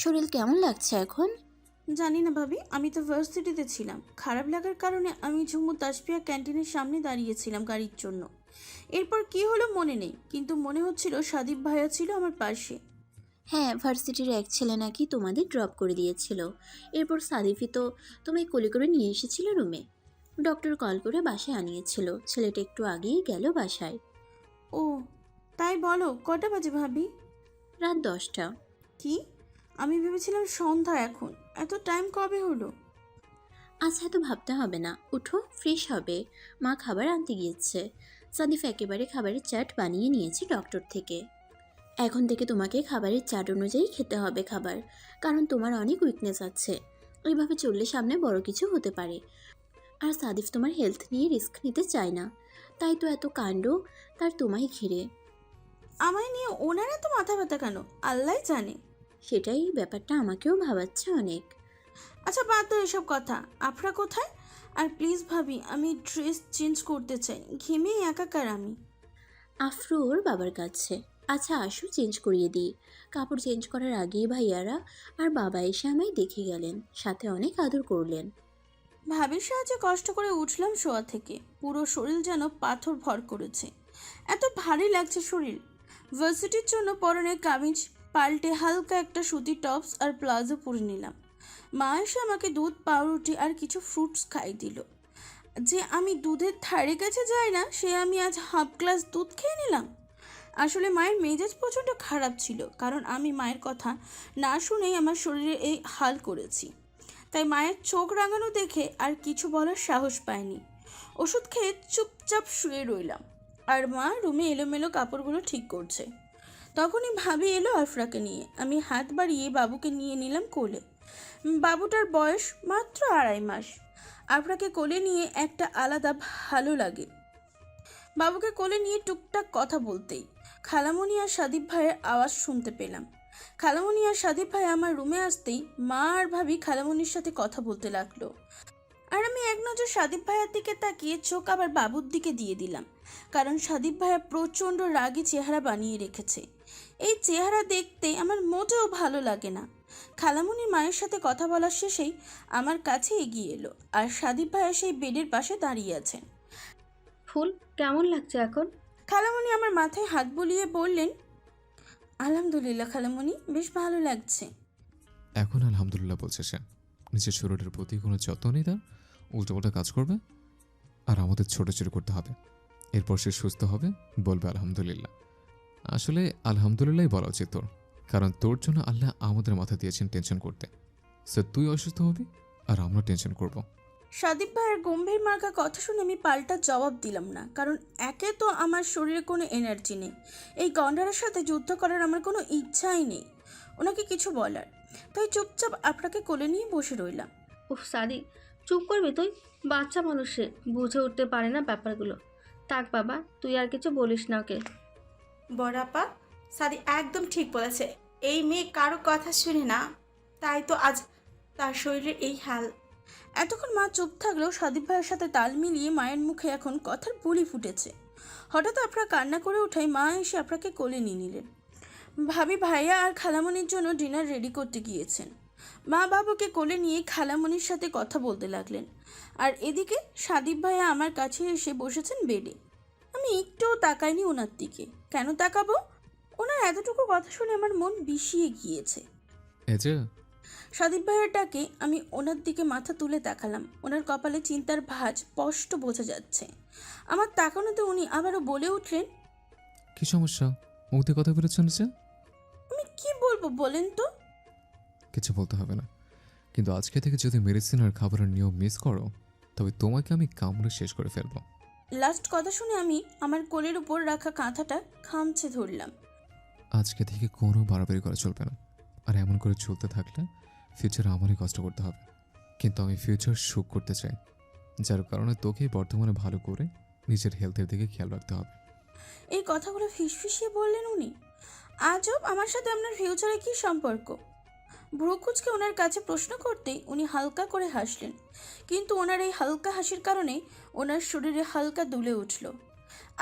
শরীর কেমন লাগছে এখন? জানি না ভাবি, আমি তো ভার্সিটিতে ছিলাম। খারাপ লাগার কারণে আমি ঝুমু তাসপিয়া ক্যান্টিনের সামনে দাঁড়িয়েছিলাম গাড়ির জন্য। এরপর কি হলো মনে নেই, কিন্তু মনে হচ্ছিল সাদীপ ভাইয়া ছিল আমার পাশে। হ্যাঁ, ভার্সিটির এক ছেলে নাকি তোমাদের ড্রপ করে দিয়েছিল। এরপর সাদিফি তো তোমায় কোলে করে নিয়ে এসেছিল রুমে। ডক্টর কল করে বাসায় আনিয়েছিল। ছেলেটা একটু আগেই গেল বাসায়। ও, তাই বলো, কটা বাজে ভাবি? রাত 10টা। কি? আমি ভেবেছিলাম সন্ধ্যা এখন। এত টাইম কবে হলো? আচ্ছা, এত ভাবতে হবে না, উঠো, ফ্রেশ হবে। মা খাবার আনতে গিয়েছে। সাদিফ একেবারে খাবারের চাট বানিয়ে নিয়েছে ডক্টর থেকে। এখন থেকে তোমাকে খাবারের চার্ট অনুযায়ী খেতে হবে খাবার, কারণ তোমার অনেক উইকনেস আছে। এইভাবে চললে সামনে বড় কিছু হতে পারে। আর সাদিফ তোমার হেলথ নিয়ে রিস্ক নিতে চায় না, তাই তো এত কাণ্ড তার তোমায় ঘিরে। আমায় নিয়ে ওনারা তো মাথা ব্যথা কেন, আল্লাহ জানে। সেটাই ব্যাপারটা আমাকেও ভাবাচ্ছে অনেক। আচ্ছা, বাদ দাও এসব কথা। আফরা কোথায়? আর প্লিজ ভাবি, আমি ড্রেস চেঞ্জ করতে চাই, ঘেমে একাকার আমি। আফরোর বাবার কাছে। আচ্ছা আসো, চেঞ্জ করিয়ে দিই। কাপড় চেঞ্জ করার আগেই ভাইয়ারা আর বাবা এসে আমায় দেখে গেলেন, সাথে অনেক আদর করলেন। ভাবির সাহায্যে কষ্ট করে উঠলাম শোয়া থেকে। পুরো শরীর যেন পাথর ভর করেছে, এত ভারী লাগছে শরীর। ভার্সিটির জন্য পরনে কামিজ পাল্টে হালকা একটা সুতির টপস আর প্লাজো পরে নিলাম। মা এসে আমাকে দুধ, পাউরুটি আর কিছু ফ্রুটস খাই দিল। যে আমি দুধের ধারে কাছে যাই না, সে আমি আজ হাফ গ্লাস দুধ খেয়ে নিলাম। আসলে মায়ের মেজাজ প্রচণ্ড খারাপ ছিল, কারণ আমি মায়ের কথা না শুনেই আমার শরীরে এই হাল করেছি। তাই মায়ের চোখ রাঙানো দেখে আর কিছু বলার সাহস পায়নি। ওষুধ খেয়ে চুপচাপ শুয়ে রইলাম। আর মা রুমে এলোমেলো কাপড়গুলো ঠিক করছে। তখনই ভাবি এলো আফরাকে নিয়ে। আমি হাত বাড়িয়ে বাবুকে নিয়ে নিলাম কোলে। বাবুটার বয়স মাত্র 2.5 মাস। আফরাকে কোলে নিয়ে একটা আলাদা ভালো লাগে। বাবুকে কোলে নিয়ে টুকটাক কথা বলতেই খালামণি আর সাদীপ ভাইয়ের আওয়াজ শুনতে পেলাম। খালামণি আর সাদীপ ভাই আমার রুমে আসতেই মা আর ভাবি খালামণির সাথে কথা বলতে লাগলো। আর আমি এক নজর সাদীপ ভাইয়ার দিকে তাকিয়ে চোখ আবার বাবুর দিকে দিয়ে দিলাম, কারণ সাদীপ ভাইয়া প্রচণ্ড রাগী চেহারা বানিয়ে রেখেছে। এই চেহারা দেখতে আমার মোটেও ভালো লাগে না। খালামণি মায়ের সাথে কথা বলার শেষেই আমার কাছে এগিয়ে এলো, আর সাদীপ ভাইয়া সেই বেডের পাশে দাঁড়িয়ে আছেন। ফুল, কেমন লাগছে এখন? খালামণি আমার মাথায় হাত বুলিয়ে বললেন, আলহামদুলিল্লাহ খালামণি, বেশ ভালো লাগছে। এখন আলহামদুলিল্লাহ বলছে সে। নিজের শরীরের প্রতি কোনো যত্ন নেই তার, উল্টোপাল্টা কাজ করবে। আর আমাদের ছোটাছুটি করতে হবে। এরপর সে সুস্থ হবে, বলবে আলহামদুলিল্লাহ। আসলে আলহামদুলিল্লাহই বলা উচিত তোর, কারণ তোর জন্য আল্লাহ আমাদের মাথা দিয়েছেন টেনশন করতে। সে তুই অসুস্থ হবি আর আমরা টেনশন করব। সাদীপ ভাইয়ের গম্ভীর মার্কা কথা শুনে আমি পাল্টা জবাব দিলাম না, কারণ একে তো আমার শরীরে কোনো এনার্জি নেই, এই গন্ডারের সাথে যুদ্ধ করার আমার কোনো ইচ্ছাই নেই ওনাকে কিছু বলার। তাই চুপচাপ আপনাকে কোলে নিয়ে বসে রইলাম। উফ সাদি, চুপ করবি তুই? বাচ্চা মানুষ সে, বুঝে উঠতে পারে না ব্যাপারগুলো। থাক বাবা, তুই আর কিছু বলিস না ওকে। বড়াপা, সাদি একদম ঠিক বলেছে। এই মেয়ে কারো কথা শুনে না, তাই তো আজ তার শরীরের এই হাল। এতক্ষণ মা চুপ থাকলেও সাদীপ ভাইয়ের সাথে তাল মিলিয়ে মায়ের মুখে এখন কথার বুলি ফুটেছে। হঠাৎ আপনারা কান্না করে ওঠাই মা এসে আপনাকে কোলে নিয়ে নিলেন। ভাবি ভাইয়া আর খালামণির জন্য ডিনার রেডি করতে গিয়েছেন। মা বাবুকে কোলে নিয়ে খালামণির সাথে কথা বলতে লাগলেন। আর এদিকে সাদীপ ভাইয়া আমার কাছে এসে বসেছেন বেডে। আমি একটুও তাকাইনি ওনার দিকে। কেন তাকাবো? ওনার এতটুকু কথা শুনে আমার মন বিষিয়ে গিয়েছে। এই যে সাদীপ ভাইয়ের ডাকে আমি ওনার দিকে মাথা তুলে তাকালাম। ওনার কপালে চিন্তার ভাঁজ স্পষ্ট বোঝা যাচ্ছে। আমার তাকানোতে উনি আবারও বলে উঠলেন, কি সমস্যা? মুখ দিয়ে কথা বেরোচ্ছে না যে? আমি কি বলবো বলেন তো? কিছু বলতে হবে না, কিন্তু আজকে থেকে যদি মেডিসিন আর খাবারের নিয়ম মিস করো, তবে তোমাকে আমি কামড়ে শেষ করে ফেলবো। লাস্ট কথা শুনে আমি আমার কোলের উপর রাখা কাঁথাটা খামচে ধরলাম। আজকে থেকে কোনো বাড়াবাড়ি করা চলবে না। আর এমন করে চলতে থাকলে ফিউচারে আমারই কষ্ট করতে হবে। কিন্তু আমি ফিউচার সুখ করতে চাই, যার কারণে তোকে বর্তমানে ভালো করে নিজের হেলথের দিকে খেয়াল রাখতে হবে। এই কথাগুলো ফিসফিসিয়ে বললেন উনি। আজব, আমার সাথে আপনার ফিউচারে কি সম্পর্ক? ভ্রুকুচকে ওনার কাছে প্রশ্ন করতেই উনি হালকা করে হাসলেন, কিন্তু ওনার এই হালকা হাসির কারণে ওনার শরীরে হালকা দুলে উঠল।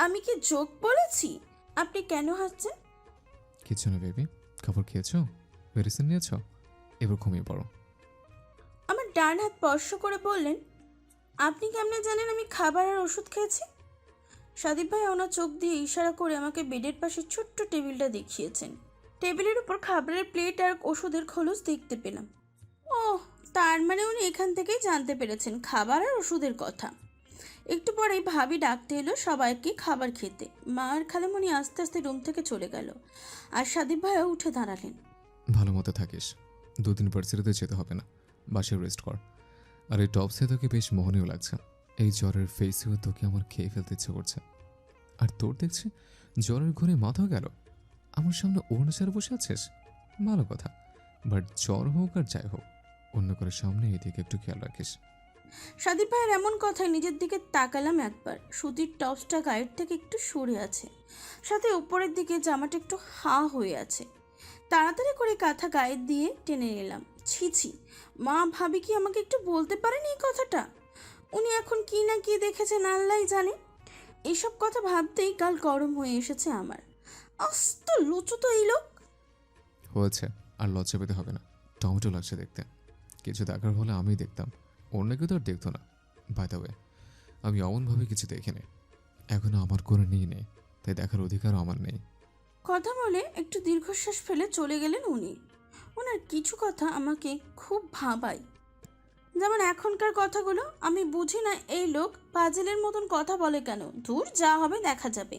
আমি কি জোক বলেছি? আপনি কেন হাসছেন? কিছু না বেবি, খাবার খেয়েছো? মেডিসিন নিয়েছো? এবার ঘুমিয়ে পড়ো। আমার ডান হাত স্পর্শ করে বললেন, আপনি কেমনে জানেন আমি খাবার আর ওষুধ খেয়েছি? সাদীপ ভাই ওনার চোখ দিয়ে ইশারা করে আমাকে বেডের পাশে ছোট্ট টেবিলটা দেখিয়েছেন। টেবিলের উপর খাবারের প্লেট আর ওষুধের খোলস দেখতে পেলাম। ও, তার মানে উনি এখান থেকেই জানতে পেরেছেন খাবার আর ওষুধের কথা। একটু পরেই ভাবি ডাকতে এলো সবাইকে খাবার খেতে। মা আর খালামণি আস্তে আস্তে রুম থেকে চলে গেল, আর সাদীপ ভাইও উঠে দাঁড়ালেন। ভালো মতো থাকিস, 2 দিন ভার্সিটিতে যেতে হবে না, বাসায় রেস্ট কর। আর এই টপসে তোকে বেশ মোহনীয় লাগছে। এই জ্বরের ফেসেও তোকে আমার খেয়ে ফেলতে ইচ্ছে করছে। আর তোর দেখছি জ্বরের ঘরে মাথা গেল, আমার সামনে ওড়না ছেড়ে বসে আছিস। ভালো কথা, বাট জ্বর হোক আর যাই হোক, অন্য করে সামনে এদিকে একটু খেয়াল রাখিস। সাদীপ ভাইয়ের এমন কথায় নিজের দিকে তাকালাম একবার। সুতির টপসটা গায়ের থেকে একটু সরে আছে, সাথে উপরের দিকে জামাটা একটু হা হয়ে আছে। তাড়াতাড়ি করে কাঁথা গায়ে দিয়ে টেনে নিলাম। ছি ছি, মা ভাবি কি আমাকে একটু বলতে পারেন এই কথাটা? উনি এখন কি না কি দেখেছেন আল্লাহ জানে। এইসব কথা ভাবতেই গাল গরম হয়ে এসেছে আমার। আস্ত লুচু তো এই লোক। হয়েছে, আর লজ্জা পেতে হবে না। টমেটো লাগছে দেখতে, কিছু দেখার হলে আমিই দেখতাম, অন্য কেউ তো আর দেখতো না। বাই দ্য ওয়ে, আমি অমনভাবে কিছু দেখিনি, এখনো আমার করে নিয়ে নেই, তাই দেখার অধিকারও আমার নেই। কথা বলে একটু দীর্ঘশ্বাস ফেলে চলে গেলেন উনি। ওনার কিছু কথা আমাকে খুব ভাবায়, যেমন এখনকার কথাগুলো। আমি বুঝি না এই লোক পাজেলের মতন কথা বলে কেন। দূর, যা হবে দেখা যাবে।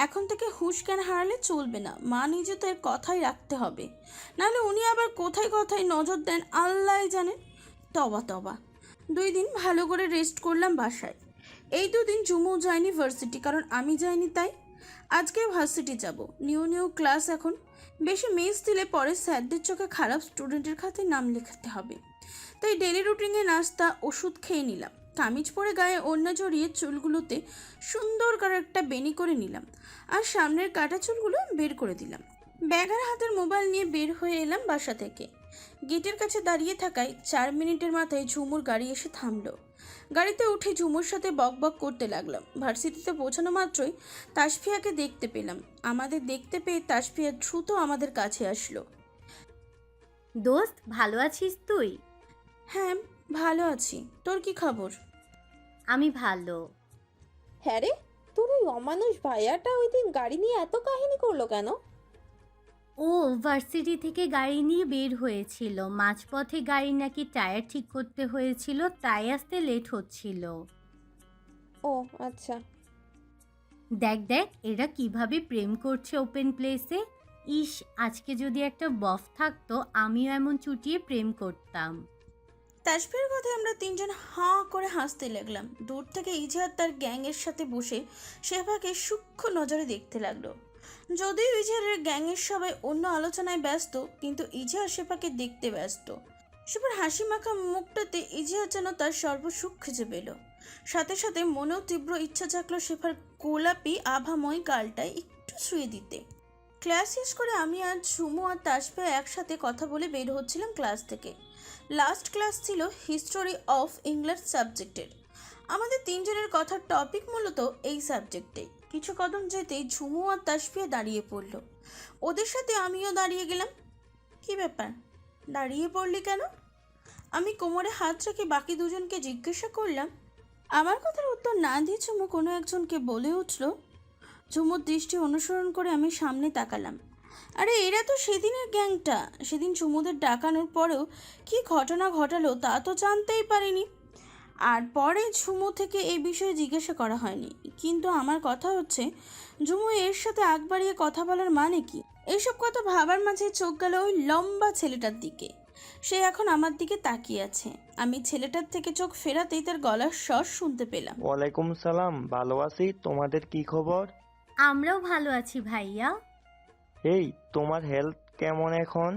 এখন থেকে হুঁশ জ্ঞান হারালে চলবে না। মা নিজে তো এর কথাই রাখতে হবে, নাহলে উনি আবার কোথায় কোথায় নজর দেন আল্লাহ জানেন। তবা তবা। 2 দিন ভালো করে রেস্ট করলাম বাসায়। এই 2 দিন জুমু যায়নি ভার্সিটি, কারণ আমি যাইনি তাই। আজকে ভার্সিটি যাব। নিউ ক্লাস এখন। বেশি মেস দিলে পরে স্যারদের চোখে খারাপ স্টুডেন্টের খাতায় নাম লেখাতে হবে। তাই ডেলি রুটিনে নাস্তা ওষুধ খেয়ে নিলাম। কামিজ পরে গায়ে ওড়না জড়িয়ে চুলগুলোতে সুন্দর করে একটা বেনি করে নিলাম, আর সামনের কাটা চুলগুলো বের করে দিলাম। ব্যাগ আর হাতের মোবাইল নিয়ে বের হয়ে এলাম বাসা থেকে। গেটের কাছে দাঁড়িয়ে থাকায় 4 মিনিটের মাথায় ঝুমুর গাড়ি এসে থামলো। গাড়িতে উঠে ঝুমুর সাথে বকবক করতে লাগলাম। ভার্সিটিতে পৌঁছানো মাত্রই তাসফিয়াকে দেখতে পেলাম। আমাদের দেখতে পেয়ে তাসফিয়া দ্রুত আমাদের কাছে আসলো। দোস্ত, ভালো আছিস তুই? হ্যাঁ, ভালো আছি। তোর কি খবর? আমি ভালো। হ্যাঁ রে, তোর ওই অমানুষ ভাইয়াটা ওই দিন গাড়ি নিয়ে এত কাহিনী করলো কেন? ও ভার্সিটি থেকে গাড়ি নিয়ে বের হয়েছিল, মাঝপথে গাড়ি নাকি টায়ার ঠিক করতে হয়েছিল, তাই আসতে লেট হচ্ছিল। ও আচ্ছা। দেখ দেখ এরা কিভাবে প্রেম করছে ওপেন প্লেসে। ইস, আজকে যদি একটা বফ থাকতো আমিও এমন চুটিয়ে প্রেম করতাম। তাসফিয়ার কথায় আমরা 3 জন হাঁ করে হাসতে লাগলাম। দূর থেকে ইজহার তার গ্যাংয়ের সাথে বসে শেফাকে সূক্ষ্ম নজরে দেখতে লাগলো। যদিও ইজহারের গ্যাংয়ের সবাই অন্য আলোচনায় ব্যস্ত, কিন্তু ইজহার শেফাকে দেখতে ব্যস্ত। শেফার হাসি মাখা মুখটাতে ইজহার যেন তার সর্বসুখ খুঁজে পেল। সাথে সাথে মনেও তীব্র ইচ্ছা জাগলো শেফার গোলাপি আভাময় গালটায় একটু ছুঁয়ে দিতে। ক্লাস শেষ করে আমি আর ঝুমু আর তাসফিয়া একসাথে কথা বলে বের হচ্ছিলাম ক্লাস থেকে। লাস্ট ক্লাস ছিল হিস্টোরি অফ ইংল্যান্ড সাবজেক্টের। আমাদের 3 জনের কথার টপিক মূলত এই সাবজেক্টেই। কিছু কদম যেতেই ঝুমু আর তাসফিয়া দাঁড়িয়ে পড়ল। ওদের সাথে আমিও দাঁড়িয়ে গেলাম। কি ব্যাপার, দাঁড়িয়ে পড়লি কেন? আমি কোমরে হাত রেখে বাকি 2 জনকে জিজ্ঞাসা করলাম। আমার কথার উত্তর না দিয়ে ঝুমু কোনো একজনকে বলে উঠল। ঝুমুর দৃষ্টি অনুসরণ করে আমি সামনে তাকালাম। আরে এরা তো সেদিনের গ্যাংটা। সেদিন ঝুমুদের ডাকানোর পরেও কি ঘটনা ঘটালো তা তো জানতেই পারিনি। আর পরে ঝুমু থেকে এই বিষয়ে জিজ্ঞাসা করা হয়নি। কিন্তু আমার কথা হচ্ছে, ঝুমু এর সাথে আগ বাড়িয়ে কথা বলার মানে কি? এইসব কথা ভাবার মাঝে চোখ গেল ওই লম্বা ছেলেটার দিকে। সে এখন আমার দিকে তাকিয়ে আছে। আমি ছেলেটার থেকে চোখ ফেরাতেই তার গলার স্বর শুনতে পেলাম। ওয়ালাইকুম সালাম, ভালো আছি। তোমাদের কি খবর? আমরাও ভালো আছি ভাইয়া। এই, তোমার হেলথ কেমন এখন?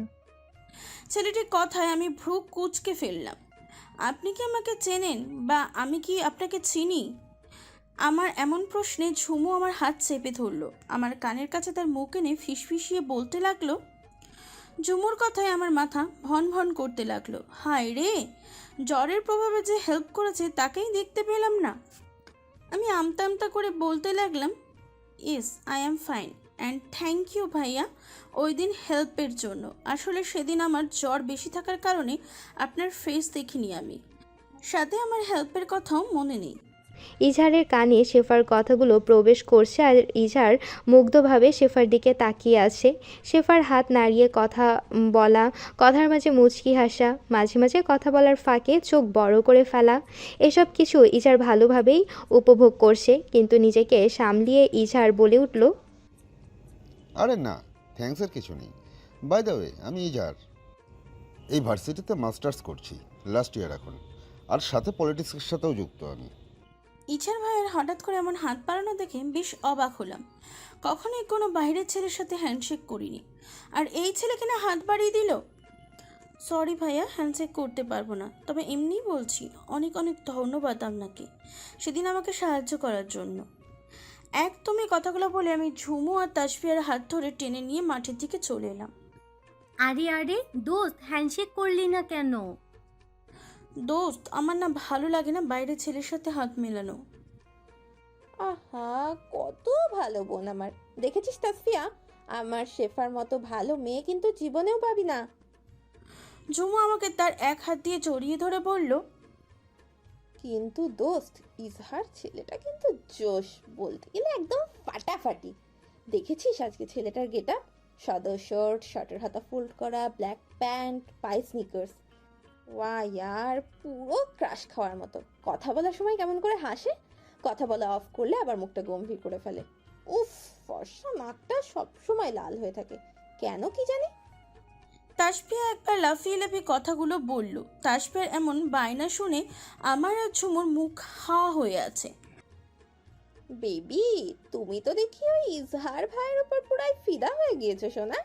ছেলেটির কথায় আমি ভ্রু কুঁচকে ফেললাম। আপনি কি আমাকে চেনেন, বা আমি কি আপনাকে চিনি? আমার এমন প্রশ্নে ঝুমু আমার হাত চেপে ধরলো। আমার কানের কাছে তার মুখ এনে ফিসফিসিয়ে বলতে লাগলো। ঝুমুর কথায় আমার মাথা ভন ভন করতে লাগলো। হায় রে, জ্বরের প্রভাবে যে হেল্প করেছে তাকেই দেখতে পেলাম না। আমি আমতা আমতা করে বলতে লাগলাম, yes I am fine. And thank you ভাইয়া ওই দিন হেল্পের জন্য। আসলে সেদিন আমার জ্বর বেশি থাকার কারণে আপনার ফেস দেখিনি আমি, সাথে আমার হেল্পের কথাও মনে নেই। ইজহারের কানে শেফার কথাগুলো প্রবেশ করছে আর ইজহার মুগ্ধভাবে শেফার দিকে তাকিয়ে আছে। শেফার হাত নাড়িয়ে কথা বলা, কথার মাঝে মুচকি হাসা, মাঝে মাঝে কথা বলার ফাঁকে চোখ বড় করে ফেলা, এসব কিছু ইজহার ভালোভাবেই উপভোগ করছে। কিন্তু নিজেকে সামলিয়ে ইজহার বলে উঠল, আরে না, থ্যাঙ্কসের কিছু নেই। বাই দ্য ওয়ে, আমি ইজহার, এই ভার্সিটিতে মাস্টার্স করছি, লাস্ট ইয়ার এখন, আর সাথে পলিটিক্সের সাথেও যুক্ত আমি। ইছার ভাইয়ের হঠাৎ করে এমন হাত বাড়ানো দেখে বেশ অবাক হলাম। কখনোই কোনো বাইরের ছেলের সাথে হ্যান্ডশেক করিনি, আর এই ছেলে কিনা হাত বাড়িয়ে দিল। সরি ভাইয়া, হ্যান্ডশেক করতে পারবো না, তবে এমনিই বলছি অনেক অনেক ধন্যবাদ আপনাকে সেদিন আমাকে সাহায্য করার জন্য। একদমই কথাগুলো বলে আমি ঝুমু আর তাসফিয়ার হাত ধরে টেনে নিয়ে মাঠের দিকে চলে এলাম। আরে আরে দোস্ত, হ্যান্ডশেক করলি না কেন? দোস্ত, আমার না ভালো লাগে না বাইরের ছেলের সাথে হাত মেলানো। আহা, কত ভালো বোন আমার। দেখেছিস তাসফিয়া, আমার শেফার মতো ভালো মেয়ে কিন্তু জীবনেও পাবি না। ঝুমু আমাকে তার এক হাত দিয়ে জড়িয়ে ধরে বলল, কিন্তু দোস্ত, ইজহার ছেলেটা কিন্তু জোশ, বলতে গেলে একদম ফাটাফাটি। দেখেছিস আজকে ছেলেটার গেটআপ? সাদা শার্ট, শার্টের হাতা ফোল্ড করা, ব্ল্যাক প্যান্ট, পায়ে স্নিকার্স। ওয়া ইয়ার, পুরো ক্রাশ খাওয়ার মতো। কথা বলার সময় কেমন করে হাসে, কথা বলা অফ করলে আবার মুখটা গম্ভীর করে ফেলে। উফ, ফর্সা নাকটা সবসময় লাল হয়ে থাকে, কেন কি জানি। তাসফিয়া একবার লাফিয়ে লাফিয়ে কথাগুলো বলল। তাসফিয়ার এমন বায়না শুনে আমার আর ঝুমুর মুখ হাওয়া হয়ে আছে। বেবি, তুমি তো দেখি ওই ইজহার ভাইয়ের উপর পুরাই ফিদা হয়ে গিয়েছো সোনা।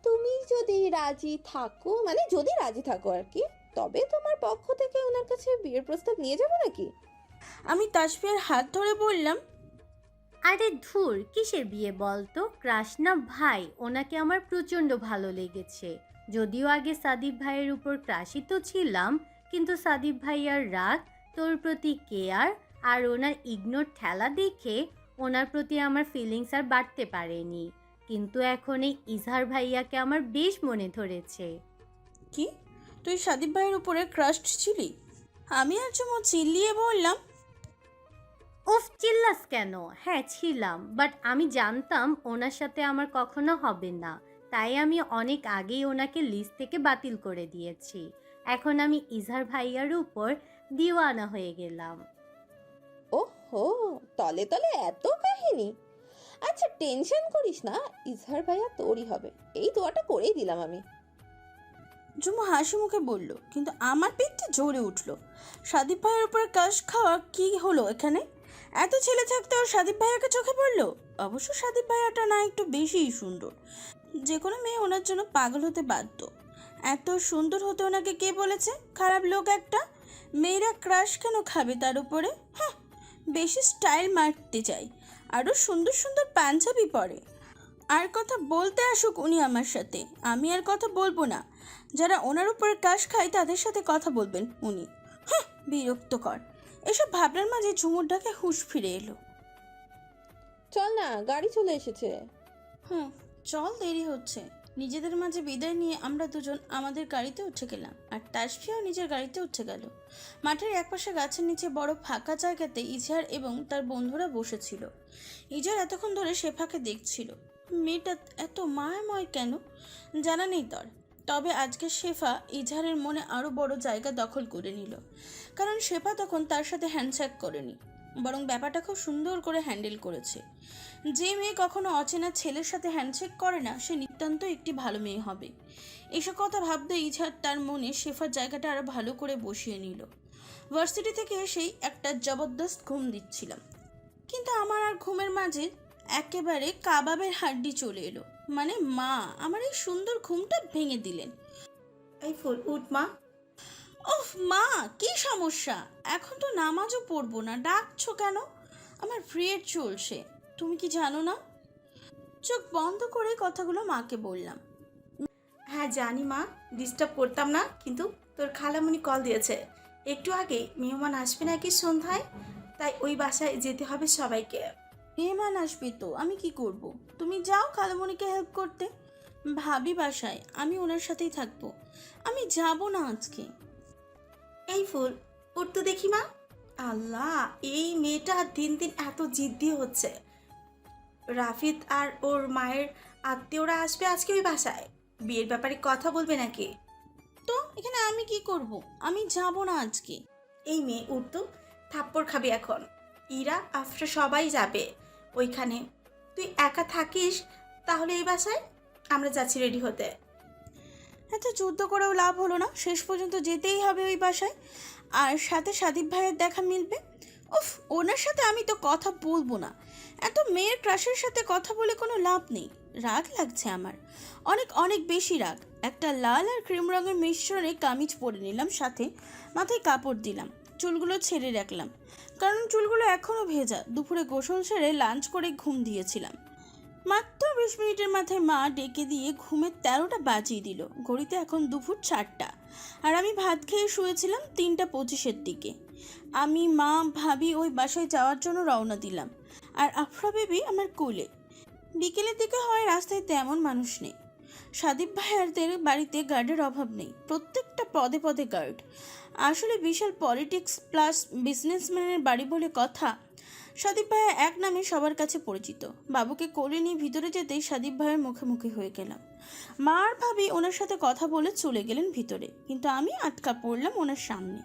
তুমি যদি রাজি থাকো, মানে যদি রাজি থাকো আর কি, তবে তোমার পক্ষ থেকে ওনার কাছে বিয়ের প্রস্তাব নিয়ে যাবো নাকি? আমি তাসফিয়ার হাত ধরে বললাম, আরে ধুর, কিসের বিয়ে বলতো? ক্রাশ না ভাই, ওনাকে আমার প্রচণ্ড ভালো লেগেছে। যদিও আগে সাদিব ভাইয়ের উপর ক্রাশিত ছিলাম, কিন্তু সাদিব ভাইয়ার রাগ, তোর প্রতি কেয়ার আর ওনার ইগনোর ঠেলা দেখে ওনার প্রতি আমার ফিলিংস আর বাড়তে পারেনি। কিন্তু এখন এই ইজহার ভাইয়াকে আমার বেশ মনে ধরেছে। কি তুই সাদিব ভাইয়ের উপরে ক্রাশড ছিলি? আমি আর ঝুমু চিল্লিয়ে বললাম, উফ, চিল্লাস কেন? হ্যাঁ ছিলাম, বাট আমি জানতাম ওনার সাথে আমার কখনো হবে না, তাই আমি অনেক আগেই ওনাকে লিস্ট থেকে বাতিল করে দিয়েছি। এখন আমি ইজহার ভাইয়ার উপর দিওয়ানা হয়ে গেলাম। ওহো, তলে তলে এত কাহিনী। আচ্ছা টেনশন করিস না, ইজহার ভাইয়া তোরই হবে, এই দোয়াটা করেই দিলাম আমি। ঝুমু হাসি মুখে বলল, কিন্তু আমার পেটটা জ্বলে উঠল। সাদিব ভাইয়ের উপরে ক্রাশ খাওয়া কি হলো এখানে? এত ছেলে থাকতে ওর সাদিব ভাইয়াকে চোখে পড়লো? অবশ্য সাদিব ভাইয়াটা না একটু বেশিই সুন্দর, যে কোনো মেয়ে ওনার জন্য পাগল হতে বাধ্য। এত সুন্দর হতে ওনাকে কে বলেছে? খারাপ লোক একটা। মেয়েরা ক্রাশ কেন খাবে তার উপরে? হ্যাঁ, বেশি স্টাইল মারতে চাই, আরও সুন্দর সুন্দর পাঞ্জাবি পরে। আর কথা বলতে আসুক উনি আমার সাথে, আমি আর কথা বলবো না। যারা ওনার উপরে ক্রাশ খায় তাদের সাথে কথা বলবেন উনি। হ্যাঁ, বিরক্তকর। এসব ভাবনার মাঝে ঝুমুর ডাকে হুঁশ ফিরে এলো। চল না, গাড়ি চলে এসেছে। হুম, চল, দেরি হচ্ছে। নিজেদের মাঝে বিদায় নিয়ে আমরা দুজন আমাদের গাড়িতে উঠে গেলাম, আর তাসফিয়াও নিজের গাড়িতে উঠে গেল। মাঠের একপাশে গাছের নিচে বড় ফাঁকা জায়গাতে ইজহার এবং তার বন্ধুরা বসেছিল। ইজহার এতক্ষণ ধরে শেফাকে দেখছিল। মেয়েটা এত মায়াময় কেন জানা নেই তার। তবে আজকে শেফা ইজহারের মনে আরও বড় জায়গা দখল করে নিল, কারণ শেফা তখন তার সাথে হ্যান্ডশেক করেনি, বরং ব্যাপারটা খুব সুন্দর করে হ্যান্ডেল করেছে। যে মেয়ে কখনো অচেনা ছেলের সাথে হ্যান্ডশেক করে না, সে নিতান্ত একটি ভালো মেয়ে হবে। এসব কথা ভাবতে ইজহার তার মনে শেফার জায়গাটা আরও ভালো করে বসিয়ে নিল। ভার্সিটি থেকে এসেই একটা জবরদস্ত ঘুম দিচ্ছিলাম, কিন্তু আমার আর ঘুমের মাঝে একেবারে কাবাবের হাড্ডি চলে এলো। মানে মা আমার এই সুন্দর ঘুমটা ভেঙে দিলেন। এই ফুল উঠ মা। ওহ মা, কি সমস্যা? এখন তো নামাজও পড়বো না, ডাকছো কেন? আমার পিরিয়ড চলছে, তুমি কি জানো না? চোখ বন্ধ করে কথাগুলো মাকে বললাম। হ্যাঁ জানি মা, ডিস্টার্ব করতাম না, কিন্তু তোর খালামণি কল দিয়েছে একটু আগে, মেহমান আসবে নাকি সন্ধ্যায়, তাই ওই বাসায় যেতে হবে সবাইকে। মেহমান আসবে তো, আমি কি করব? তুমি যাও খালামণিকে হেল্প করতে। ভাবি বাসায়, আমি ওনার সাথেই থাকবো। আমি যাব না আজকে। এই ফুল উঠ তো দেখি মা। আল্লাহ, এই মেয়েটা দিন দিন এত জিদ্দি হচ্ছে। রাফিদ আর ওর মায়ের আত্মীয়রা আসবে আজকে ওই বাসায়, বিয়ের ব্যাপারে কথা বলবে নাকি? তো এখানে আমি কি করব? আমি যাব না আজকে। এই মেয়ে উঠ তো, থাপ্পড় খাবি এখন। ইরা আফরা সবাই যাবে ওইখানে, তুই একা থাকিস তাহলে এই বাসায়? আমরা যাচ্ছি রেডি হতে। এত যুদ্ধ করেও লাভ হলো না, শেষ পর্যন্ত যেতেই হবে ওই বাসায়। আর সাথে সাদিব ভাইয়ের দেখা মিলবে। উফ, ওনার সাথে আমি তো কথা বলবো না। এত মেয়ের ক্রাশের সাথে কথা বলে কোনো লাভ নেই। রাগ লাগছে আমার, অনেক অনেক বেশি রাগ। একটা লাল আর ক্রিম রঙের মিশ্রণে কামিজ পরে নিলাম, সাথে মাথায় কাপড় দিলাম, চুলগুলো ছেড়ে রাখলাম কারণ চুলগুলো এখনও ভেজা। দুপুরে গোসল সেরে লাঞ্চ করে ঘুম দিয়েছিলাম। মাত্র 20 মিনিটের মাথায় মা ডেকে দিয়ে ঘুমের 13টা বাজিয়ে দিল। ঘড়িতে এখন দুপুর 4টা, আর আমি ভাত খেয়ে শুয়েছিলাম 3:25-এর দিকে। আমি, মা, ভাবি ওই বাসায় যাওয়ার জন্য রওনা দিলাম, আর আফরা বেবি আমার কোলে। বিকেলের দিকে হয় রাস্তায় তেমন মানুষ নেই। সাদিব ভাইয়ারদের বাড়িতে গার্ডের অভাব নেই, প্রত্যেকটা পদে পদে গার্ড। আসলে বিশাল পলিটিক্স প্লাস বিজনেসম্যানের বাড়ি বলে কথা। সাদিব ভাইয়া এক নামে সবার কাছে পরিচিত। বাবুকে কোলে নিয়ে ভিতরে যেতেই সাদিব ভাইয়ের মুখোমুখি হয়ে গেলাম। মা আর ভাবি ওনার সাথে কথা বলে চলে গেলেন ভিতরে, কিন্তু আমি আটকা পড়লাম ওনার সামনে।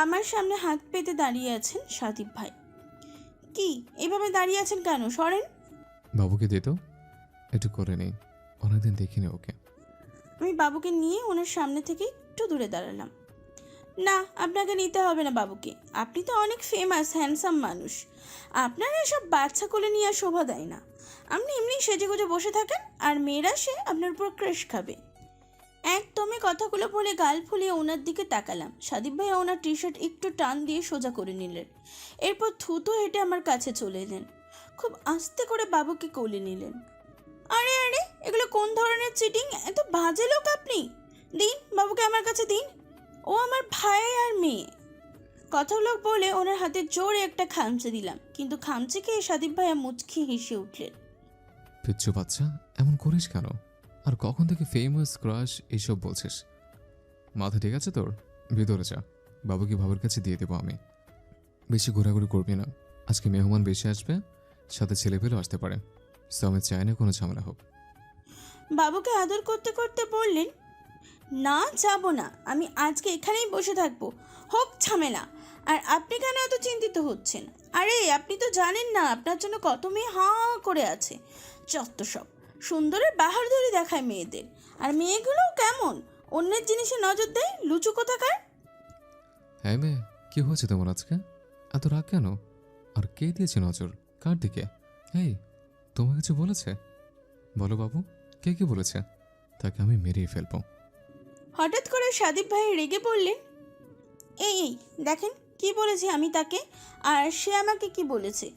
আমার সামনে হাত পেতে দাঁড়িয়ে আছেন সাদিব ভাই। কি এভাবে দাঁড়িয়ে আছেন কেন? সরেন। বাবুকে দে তো, একটু করে নেই, অনেকদিন দেখিনি ওকে। আমি বাবুকে নিয়ে ওনার সামনে থেকে একটু দূরে দাঁড়ালাম। না, আপনাকে নিতে হবে না বাবুকে, আপনি তো অনেক ফেমাস হ্যান্ডসাম মানুষ। আপনারা এসব বাচ্চা কোলে নিয়ে আর শোভা দেয় না। আপনি এমনি সেজেগুজে বসে থাকেন আর মেয়েরা সে আপনার উপর ক্রেশ খাবে। একদমই কথাগুলো বলে গাল ফুলিয়ে ওনার দিকে তাকালাম। সাদিব ভাই ওনার টি শার্ট একটু টান দিয়ে সোজা করে নিলেন, এরপর থুতু হেঁটে আমার কাছে চলে এলেন। খুব আস্তে করে বাবুকে কোলে নিলেন। আরে আরে, এগুলো কোন ধরনের চিটিং? এত বাজে লোক আপনি। দিন বাবুকে আমার কাছে দিন, ও আমার ভাই আর মেয়ে। কথাগুলো বলে ওনার হাতে জোরে একটা খামচে দিলাম, কিন্তু খামচে খেয়ে সাদিব ভাইয়া মুচকি হেসে উঠলেন। পিচ্ছু বাচ্চা, এমন করিস কেন? আর কখন থেকে ফেমাস ক্রাশ এইসব বলছিস? মাথা ঠিক আছে তোর? ভিতরে যা, বাবুকে বাবার কাছে দিয়ে দেবো আমি। বেশি ঘোরাঘুরি করবি না, আজকে মেহমান বেশি আসবে, সাথে ছেলে পেলেও আসতে পারে, সো আমি চাই না কোনো ঝামেলা হোক। বাবুকে আদর করতে করতে বললেন, না যাব না, আমি আজকে এখানেই বসে থাকবো, হোক ঝামেলা। আর আপনি কেন এত চিন্তিত হচ্ছেন? আরে আপনি তো জানেন না আপনার জন্য কত মেয়ে হাঁ করে আছে। যত সব সুন্দরের বাহার ধরে দেখায় মেয়েদের, আর মেয়েগুলোও কেমন অন্যের জিনিসে নজর দেয়, লুচু কোথাকার। হ্যাঁ মেয়ে, কি হয়েছে তোমার আজকে? এত রাগ কেন? আর কে দিয়েছে নজর? কার দিকে? এই, তোমার কিছু বলেছে? বলো বাবু, কে কি বলেছে? তাকে আমি মেরেই ফেলবো। হঠাৎ করে সাদিব ভাই রেগে বললেন, এই এই দেখেন কি বলেছি আমি তাকে, আর সে আমাকে কি বলেছে।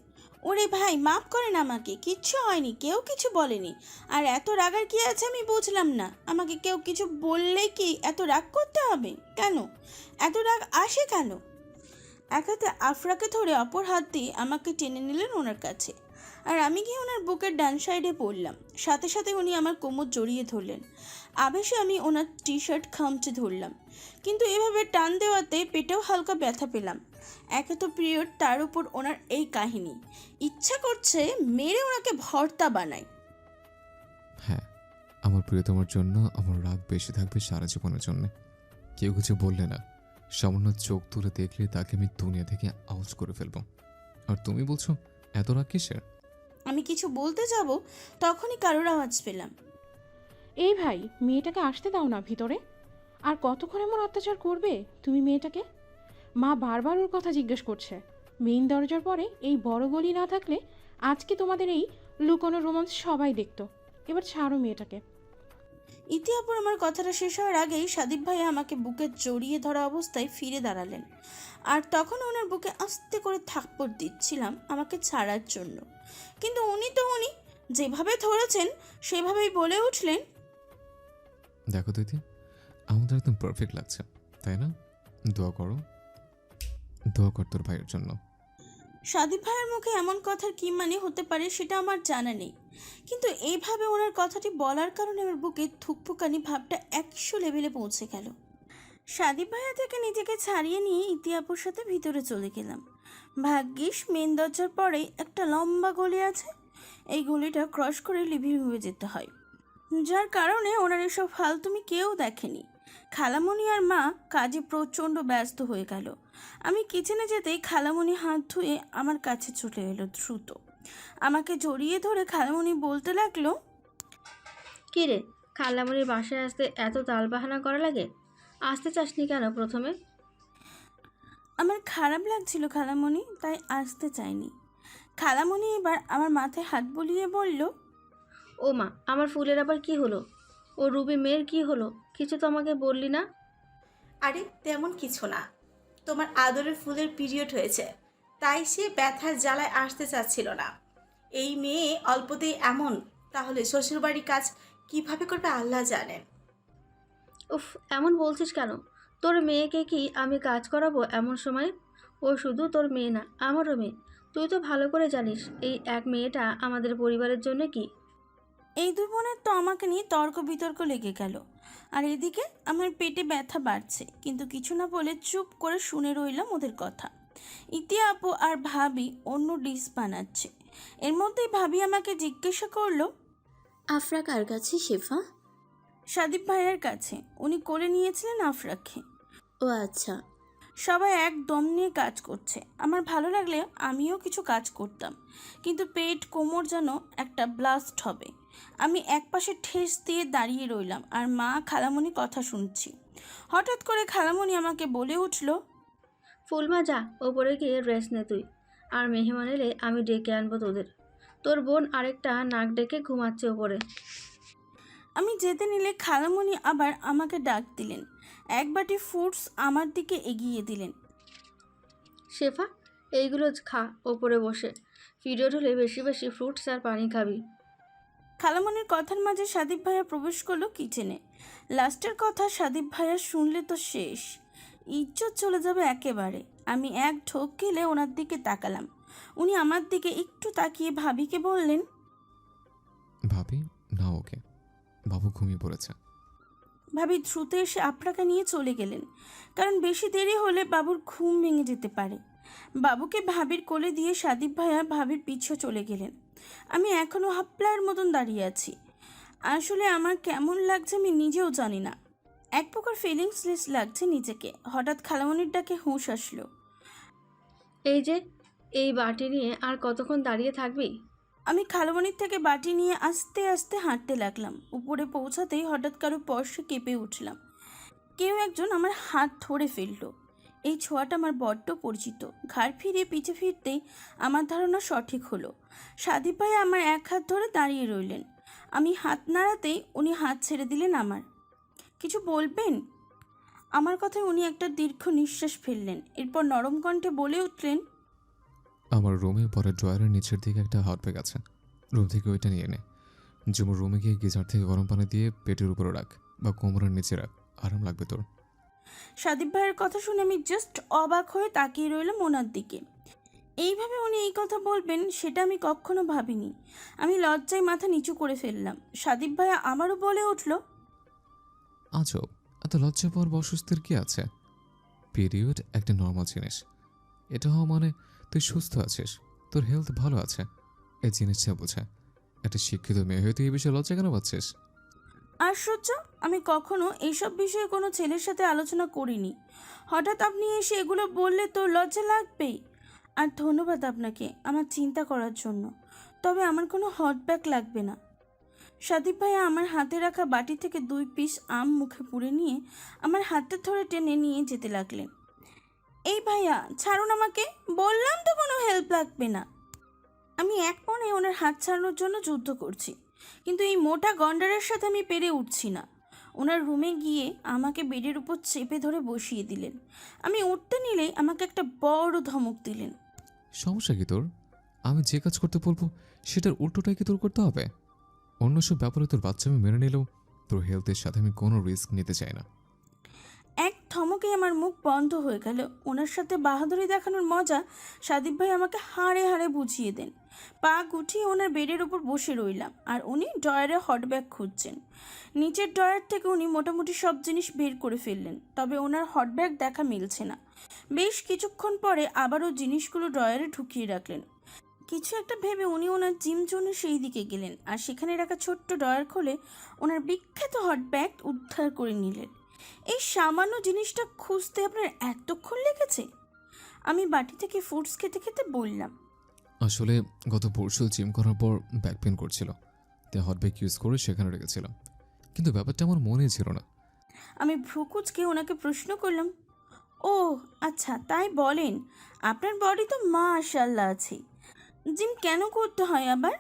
ওরে ভাই মাফ করেন আমাকে, কিচ্ছু হয়নি, কেউ কিছু বলেনি। আর এত রাগার কি আছে আমি বুঝলাম না। আমাকে কেউ কিছু বললেই কি এত রাগ করতে হবে? কেন এত রাগ আসে কেন? এক হাতে আফরাকে ধরে অপর হাত দিয়ে আমাকে টেনে নিলেন ওনার কাছে, আর আমি গিয়ে ওনার বুকের ডান সাইডে পড়লাম। সাথে সাথে উনি আমার কোমর জড়িয়ে ধরলেন। আবেশে আমি ওনার টি শার্ট খামচে ধরলাম, কিন্তু এভাবে টান দেওয়াতে পেটেও হালকা ব্যথা পেলাম। একে তো পিরিয়ড, তার উপর ওনার এই কাহিনী। ইচ্ছা করছে মেরে ওনাকে ভর্তা বানাই। হ্যাঁ, আমার প্রিয়তমার জন্য আমার রাগ বেশি থাকবে সারা জীবনের জন্য। কেউ কিছু বললে না, সামান্য চোখ তুলে দেখলে তাকে আমি দুনিয়া থেকে আউট করে ফেলবো। আর তুমি বলছো এত রাগ কিসের? আমি কিছু বলতে যাব, তখনই কারোর আওয়াজ পেলাম। এই ভাই, মেয়েটাকে আসতে দাও না ভিতরে। আর কতক্ষণ এমন অত্যাচার করবে তুমি মেয়েটাকে? মা বারবার ওর কথা জিজ্ঞেস করছে। মেইন দরজার পরে এই বড় গলি না থাকলে আজকে তোমাদের এই লুকোনো রোমান্স সবাই দেখতো। এবার ছাড়ো মেয়েটাকে। ইতিহাপুর আমার কথাটা শেষ হওয়ার আগেই সাদিব ভাই আমাকে বুকে জড়িয়ে ধরা অবস্থায় ফিরে দাঁড়ালেন, আর তখন ওনার বুকে আস্তে করে থাপ্পড় দিচ্ছিলাম আমাকে ছাড়ার জন্য। কিন্তু উনি যেভাবে ধরেছেন সেভাবেই বলে উঠলেন, দেখো দিদি, আমাদের একদম পারফেক্ট লাগছে, তাই না? দোয়া করো, দোয়া কর তোর ভাইয়ের জন্য। সাদিক ভাইয়ের মুখে এমন কথার কী মানে হতে পারে সেটা আমার জানা নেই, কিন্তু এইভাবে ওনার কথাটি বলার কারণে আমার বুকে থুকফুকানি ভাবটা 100 লেভেলে পৌঁছে গেল। সাদিক ভাইয়া থেকে নিজেকে ছাড়িয়ে নিয়ে ইতিহাপুর সাথে ভিতরে চলে গেলাম। ভাগ্যিস মেন দরজার পরে একটা লম্বা গলি আছে, এই গলিটা ক্রস করে লিভিং রুমে যেতে হয়, যার কারণে ওনার এসব ফালতুমি কেউ দেখেনি। খালামণি আর মা কাজে প্রচণ্ড ব্যস্ত হয়ে গেল। আমি কিচেনে যেতেই খালামণি হাত ধুয়ে আমার কাছে চলে এলো দ্রুত। আমাকে জড়িয়ে ধরে খালামণি বলতে লাগলো, কী রে, খালামণির বাসায় আসতে এত তালবাহানা করা লাগে? আসতে চাসনি কেন প্রথমে? আমার খারাপ লাগছিল খালামণি, তাই আসতে চাইনি। খালামণি এবার আমার মাথায় হাত বুলিয়ে বলল, ও মা, আমার ফুলের আবার কি হলো? ও রুবি মেয়ের কি হলো? কিছু তো আমাকে বললি না। আরে তেমন কিছু না, তোমার আদরের ফুলের পিরিয়ড হয়েছে, তাই সে ব্যথার জ্বালায় আসতে চাচ্ছিল না। এই মেয়ে অল্পতেই এমন, তাহলে শ্বশুরবাড়ির কাজ কিভাবে করবে আল্লাহ জানেন। উফ, এমন বলছিস কেন? তোর মেয়েকে কি আমি কাজ করাবো এমন সময়? ও শুধু তোর মেয়ে না, আমারও মেয়ে। তুই তো ভালো করে জানিস এই এক মেয়েটা আমাদের পরিবারের জন্য কি। এই দুই বোনের তো আমাকে নিয়ে তর্ক বিতর্ক লেগে গেল, আর এদিকে আমার পেটে ব্যথা বাড়ছে, কিন্তু কিছু না বলে চুপ করে শুনে রইলাম ওদের কথা। ইতি আপু আর ভাবি অন্য ডিশ বানাচ্ছে। এর মধ্যেই ভাবি আমাকে জিজ্ঞাসা করলো, আফরা কার কাছে শেফা? সাদীপ ভাইয়ের কাছে, উনি কোলে নিয়েছিলেন আফরাকে। ও আচ্ছা। সবাই এক দম নিয়ে কাজ করছে, আমার ভালো লাগলে আমিও কিছু কাজ করতাম, কিন্তু পেট কোমর যেন একটা ব্লাস্ট হবে। আমি একপাশে ঠেস দিয়ে দাঁড়িয়ে রইলাম আর মা খালামণি কথা শুনছি। হঠাৎ করে খালামণি আমাকে বলে উঠল, ফুলমা যা, ওপরে গিয়ে রেস্ট নে তুই। আর মেহমান এলে আমি ডেকে আনবো তোদের। তোর বোন আরেকটা নাক ডেকে ঘুমাচ্ছে ওপরে। আমি যেতে নিলে খালামণি আবার আমাকে ডাক দিলেন। এক বাটি ফ্রুটস আমার দিকে এগিয়ে দিলেন। শেফা, এইগুলো খা ওপরে বসে। পিরিয়ড হলে বেশি বেশি ফ্রুটস আর পানি খাবি। খালামণির কথার মাঝে সাদীপ ভাইয়া প্রবেশ করলো কিচেনে। লাস্টের কথা সাদীপ ভাইয়া শুনলে তো শেষ, ইজ্জত চলে যাবে একেবারে। আমি এক ঢোক গেলে ওনার দিকে তাকালাম। উনি আমার দিকে একটু তাকিয়ে ভাবিকে বললেন, ভাবি না, ওকে, বাবু ঘুমিয়ে পড়েছে। ভাবি দ্রুত এসে আপনাকে নিয়ে চলে গেলেন, কারণ বেশি দেরি হলে বাবুর ঘুম ভেঙে যেতে পারে। বাবুকে ভাবির কোলে দিয়ে সাদীপ ভাইয়া ভাবির পিছু চলে গেলেন। আমি এখনও হাপ্লার মতন দাঁড়িয়ে আছি। আসলে আমার কেমন লাগছে আমি নিজেও জানি না, এক প্রকার ফিলিংসলেস লাগছে নিজেকে। হঠাৎ খালামণির ডাকে হুঁশ আসলো। এই যে, এই বাটি নিয়ে আর কতক্ষণ দাঁড়িয়ে থাকবি? আমি খালামণির থেকে বাটি নিয়ে আস্তে আস্তে হাঁটতে লাগলাম। উপরে পৌঁছাতেই হঠাৎ কারো স্পর্শে কেঁপে উঠলাম। কেউ একজন আমার হাত ধরে ফেললো। এই ছোঁয়াটা আমার বড্ড পরিচিত। ঘাড় ফিরিয়ে পিছে ফিরতেই আমার ধারণা সঠিক হলো। সাদীপ ভাই আমার এক হাত ধরে দাঁড়িয়ে রইলেন। আমি হাত নাড়াতেই উনি হাত ছেড়ে দিলেন আমার। কিছু বলবেন? আমার কথায় উনি একটা দীর্ঘ নিঃশ্বাস ফেললেন, এরপর নরম কণ্ঠে বলে উঠলেন, আমার রুমে পরে ড্রয়ারের নিচের দিকে একটা হট ব্যাগ আছে, রুম থেকে ওইটা নিয়ে নে। যেমন রুমে গিয়ে গিজার থেকে গরম পানি দিয়ে পেটের উপরে রাখ বা কোমরের নিচে রাখ, আরাম লাগবে তোর। সাদীপ ভাইয়ের কথা শুনে আমি জাস্ট অবাক হয়ে তাকিয়ে রইলাম ওনার দিকে। এইভাবে উনি এই কথা বলবেন সেটা আমি কখনো ভাবিনি। আমি লজ্জায় মাথা নিচু করে ফেললাম। সাদীপ ভাইয়া আমারও বলে উঠল, আজও এত লজ্জা পাওয়ার বা অসুস্থের কি আছে? পিরিয়ড একটা নর্মাল জিনিস, এটা হওয়া মানে তুই সুস্থ আছিস, তোর হেলথ ভালো আছে, এই জিনিসটা বোঝা। একটা শিক্ষিত মেয়ে হয়ে তুই এই বিষয়ে লজ্জা কেন পাচ্ছিস? আশ্চর্য, আমি কখনো এইসব বিষয়ে কোনো ছেলের সাথে আলোচনা করিনি। হঠাৎ আপনি এসে এগুলো বললে তো লজ্জা লাগবেই। আর ধন্যবাদ আপনাকে আমার চিন্তা করার জন্য, তবে আমার কোনো হট ব্যাগ লাগবে না। সাদীপ ভাইয়া আমার হাতে রাখা বাটি থেকে 2 পিস আম মুখে পুরে নিয়ে আমার হাতটা ধরে টেনে নিয়ে যেতে লাগলেন। এই ভাইয়া ছাড়ুন আমাকে, বললাম তো কোনো হেল্প লাগবে না। আমি এক মনে ওনার হাত ছাড়ানোর জন্য যুদ্ধ করছি, কিন্তু এই মোটা গন্ডারের সাথে আমি পেরে উঠছি না। ওনার রুমে গিয়ে আমাকে বেডের উপর চেপে ধরে বসিয়ে দিলেন। আমি উঠতে নিলেই আমাকে একটা বড় ধমক দিলেন। সমস্যা কি তোর? আমি যে কাজ করতে বলবো সেটার উল্টোটাই কি তোর করতে হবে? অন্য সব ব্যাপারে তোর বাচ্চা আমি মেনে নিলেও তোর হেলথের সাথে আমি কোনো রিস্ক নিতে চাই না। এক ধমকে আমার মুখ বন্ধ হয়ে গেল। ওনার সাথে বাহাদুরি দেখানোর মজা সাদিক ভাই আমাকে হাড়ে হাড়ে বুঝিয়ে দেন। পা গুটিয়ে ওনার বেডের উপর বসে রইলাম, আর উনি ড্রয়ারে হট ব্যাগ খুঁজছেন। নিচের ড্রয়ার থেকে উনি মোটামুটি সব জিনিস বের করে ফেললেন, তবে ওনার হট ব্যাগ দেখা মিলছে না। বেশ কিছুক্ষণ পরে আবারও জিনিসগুলো ড্রয়ারে ঢুকিয়ে রাখলেন। কিছু একটা ভেবে উনি ওনার জিম জোনের সেই দিকে গেলেন, আর সেখানে রাখা ছোট্ট ড্রয়ার খুলে ওনার বিখ্যাত হট ব্যাগ উদ্ধার করে নিলেন। এই সামান্য জিনিসটা খুঁজতে আপনার এতক্ষণ লেগেছে? আমি বাটি থেকে ফুডস খেতে খেতে বললাম, আসলে গত পরশু জিম করার পর ব্যাক পেন করছিল, তাই হট ব্যাগ ইউজ করে সেখানে রেখেছিলাম, কিন্তু ব্যাপারটা আমার মনে ছিল না। আমি ভ্রুকুচকে ওনাকে প্রশ্ন করলাম, ও আচ্ছা তাই বলেন? আপনার বডি তো মাশাআল্লাহ আছে, জিম কেন করতে হয় আবার?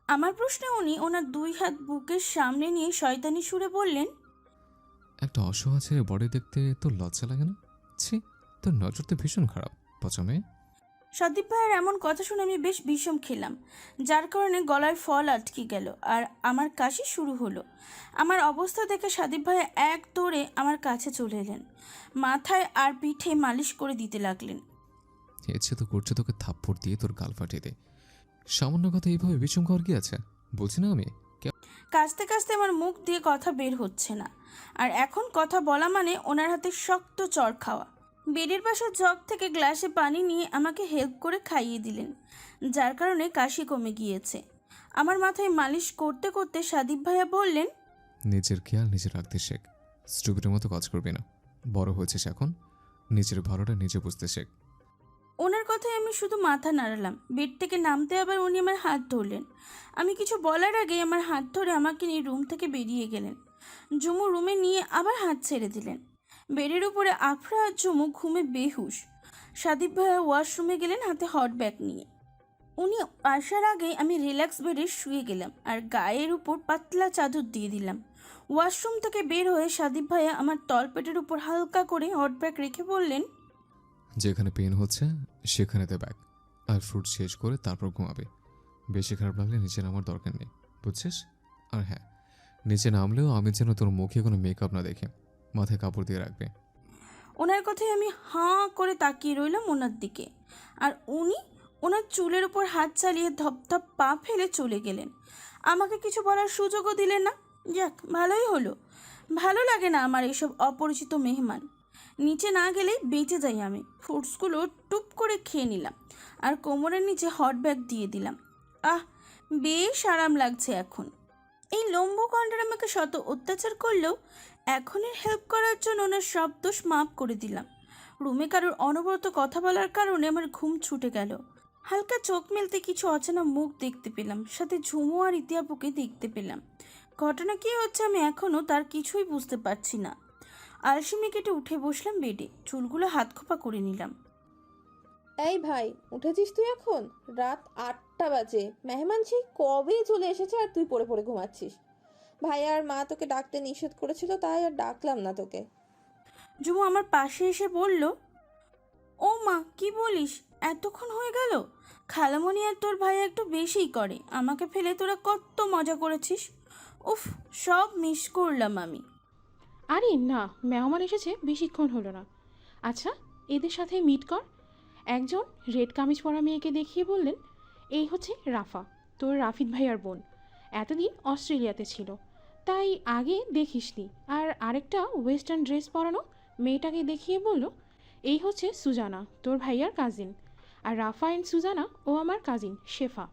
আমার প্রশ্নে উনি ওনার 2 হাত বুকের সামনে নিয়ে শয়তানি সুরে বললেন, একটা অসহায় ছেলে বডি দেখতে তোর লজ্জা লাগে না? ছি, তোর নজর তো ভীষণ খারাপ, পচা মেয়ে। সাদীপ ভাইয়ের এমন কথা শুনে আমি বেশ বিষম খেলাম, যার কারণে গলায় ফল আটকে গেল আর আমার কাশি শুরু হলো। আমার অবস্থা দেখে সাদীপ ভাই এক দৌড়ে আমার কাছে চলে এলেন, মাথায় আর পিঠে মালিশ করে দিতে লাগলেন। ইচ্ছে তো করছে তোকে থাপ্পড় দিয়ে তোর গাল ফাটিয়ে দে। সামান্য কথা এইভাবে বিষম খাওয়ার কি আছে? বলছি না আমি। কাশতে কাশতে আমার মুখ দিয়ে কথা বের হচ্ছে না, আর এখন কথা বলা মানে ওনার হাতে শক্ত চড় খাওয়া। বেডের পাশে জগ থেকে গ্লাসে পানি নিয়ে আমাকে হেল্প করে খাইয়ে দিলেন, যার কারণে কাশি কমে গিয়েছে। আমার মাথায় মালিশ করতে করতে সাদীপ ভাইয়া বললেন, নিজের খেয়াল নিজে রাখতে শেখ, স্টুপিডের মতো কাজ করবি না। বড় হয়েছিস এখন, নিজের ভালোটা নিজে বুঝতে শেখ। ওনার কথায় আমি শুধু মাথা নাড়ালাম। বেড থেকে নামতে আবার উনি আমার হাত ধরলেন। আমি কিছু বলার আগে আমার হাত ধরে আমাকে নিয়ে রুম থেকে বেরিয়ে গেলেন। জুমু রুমে নিয়ে আবার হাত ছেড়ে দিলেন। বেডের উপরে আফরা আর জুমু ঘুমে বেহুশ। সাদীপ ভাইয়া ওয়াশরুমে গেলেন হাতে হট ব্যাগ নিয়ে। উনি আসার আগেই আমি রিল্যাক্স বেডে শুয়ে গেলাম আর গায়ের উপর পাতলা চাদর দিয়ে দিলাম। ওয়াশরুম থেকে বের হয়ে সাদীপ ভাইয়া আমার তলপেটের উপর হালকা করে হট ব্যাগ রেখে বললেন, যেখানে পেন হচ্ছে সেখানেতে ব্যাগ, আর ফ্রুট শেষ করে তারপর ঘুমাবে। বেশি খারাপ লাগলে নিচে নামার দরকার নেই, বুঝছিস? আর হ্যাঁ, নিচে নামলেও আমি যেন তোর মুখে কোনো মেকআপ না দেখে, মাথায় কাপড় দিয়ে রাখবে। ওনার কথায় আমি হাঁ করে তাকিয়ে রইলাম ওনার দিকে, আর উনি ওনার চুলের উপর হাত চালিয়ে ধপধপ পা ফেলে চলে গেলেন। আমাকে কিছু বলার সুযোগও দিলেন না। যাক, ভালোই হলো। ভালো লাগে না আমার এসব অপরিচিত মেহমান। নিচে না গেলেই বেঁচে যাই আমি। ফ্রুটসগুলো টুপ করে খেয়ে নিলাম আর কোমরের নিচে হট ব্যাগ দিয়ে দিলাম। আহ, বেশ আরাম লাগছে এখন। এই লম্বু কণ্ঠের আমাকে শত অত্যাচার করলেও এখনের হেল্প করার জন্য ওনার সব দোষ মাফ করে দিলাম। রুমে কারোর অনবরত কথা বলার কারণে আমার ঘুম ছুটে গেল। হালকা চোখ মেলতে কিছু অচেনা মুখ দেখতে পেলাম, সাথে ঝুমু আর ইতিয়াপুকে দেখতে পেলাম। ঘটনা কী হচ্ছে আমি এখনও তার কিছুই বুঝতে পারছি না। আলসেমি কেটে উঠে বসলাম বেডে, চুলগুলো হাত খোপা করে নিলাম। এই ভাই, উঠেছিস তুই এখন? রাত 8টা বাজে, মেহমান সেই কবে চলে এসেছে আর তুই পড়ে পড়ে ঘুমাচ্ছিস। ভাই আর মা তোকে ডাকতে নিষেধ করেছিল, তাই আর ডাকলাম না তোকে। জুমু আমার পাশে এসে বলল, ও মা, কি বলিস? এতক্ষণ হয়ে গেল? খালামণি আর তোর ভাই একটু বেশিই করে। আমাকে ফেলে তোরা কত মজা করেছিস। উফ, সব মিস করলাম আমি। আরে না, মেহমান এসেছে, বেশিক্ষণ হলো না। আচ্ছা, এদের সাথে মিট কর। একজন রেড কামিজ পরা মেয়েকে দেখিয়ে বললেন, এই হচ্ছে রাফা, তোর রাফিদ ভাইয়ার বোন। এতদিন অস্ট্রেলিয়াতে ছিল, তাই আগে দেখিসনি। আর আরেকটা ওয়েস্টার্ন ড্রেস পরানো মেয়েটাকে দেখিয়ে বলল, এই হচ্ছে সুজানা, তোর ভাইয়ার কাজিন। আর রাফা অ্যান্ড সুজানা ও আমার কাজিন শেফা।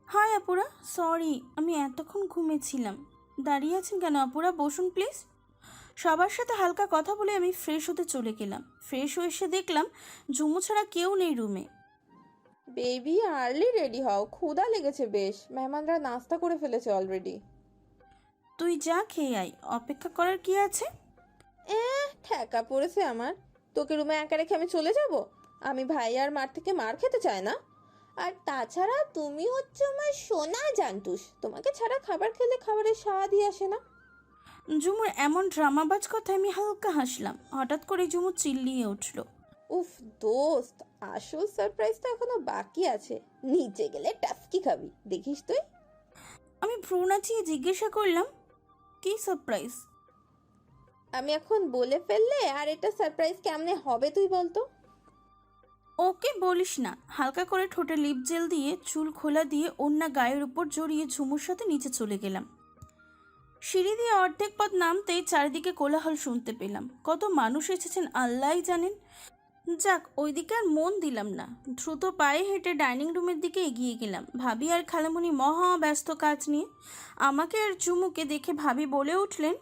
হাই আপুরা, সরি আমি এতক্ষণ ঘুমেছিলাম। দাঁড়িয়ে আছেন কেন আপুরা? বসুন প্লিজ। সবার সাথে হালকা কথা বলে আমি ফ্রেশ হতে চলে গেলাম। ফ্রেশ হয়ে এসে দেখলাম ঝুমু ছাড়া কেউ নেই রুমে। বেবি, আর্লি রেডি হও, ক্ষুধা লেগেছে বেশ। মেহমানরা নাস্তা করে ফেলেছে অলরেডি। তুই যা খেয়ে আয়, অপেক্ষা করার কি আছে? ঠেকা পড়েছে আমার। তোকে রুমে একা রেখে আমি চলে যাব? আমি ভাই আর মার থেকে মার খেতে চাই না। আর তাছাড়া তুমি হচ্ছে আমার সোনা জান্টুস, তোমাকে ছাড়া খাবার খেলে খাবারের স্বাদই আসে না। ঝুমুর এমন ড্রামাবাজ কথায় আমি হালকা হাসলাম। হঠাৎ করে ঝুমু চিল্লিয়ে উঠল, উফ দোস্ত, আসল সারপ্রাইজ তো এখনো বাকি আছে। নিচে গেলে টাস্কি খাবি, দেখিস তুই। আমি ভ্রু নাচিয়ে জিজ্ঞাসা করলাম, কি সারপ্রাইজ? আমি এখন বলে ফেললে আর এটা সারপ্রাইজ কেমনে হবে তুই বলতো? ওকে বলিস না। হালকা করে ঠোঁটে লিপ জেল দিয়ে চুল খোলা দিয়ে ওড়না গায়ের উপর জড়িয়ে ঝুমুর সাথে নিচে চলে গেলাম। সিঁড়ি দিয়ে অর্ধেক পথ নামতেই চারিদিকে কোলাহল শুনতে পেলাম। কত মানুষ এসেছেন আল্লাহই জানেন। যাক, ওইদিকে আর মন দিলাম না। দ্রুত পায়ে হেঁটে ডাইনিং রুমের দিকে এগিয়ে গেলাম। ভাবি আর খালামণি মহা ব্যস্ত কাজ নিয়ে। আমাকে আর চুমুকে দেখে ভাবি বলে উঠলেন,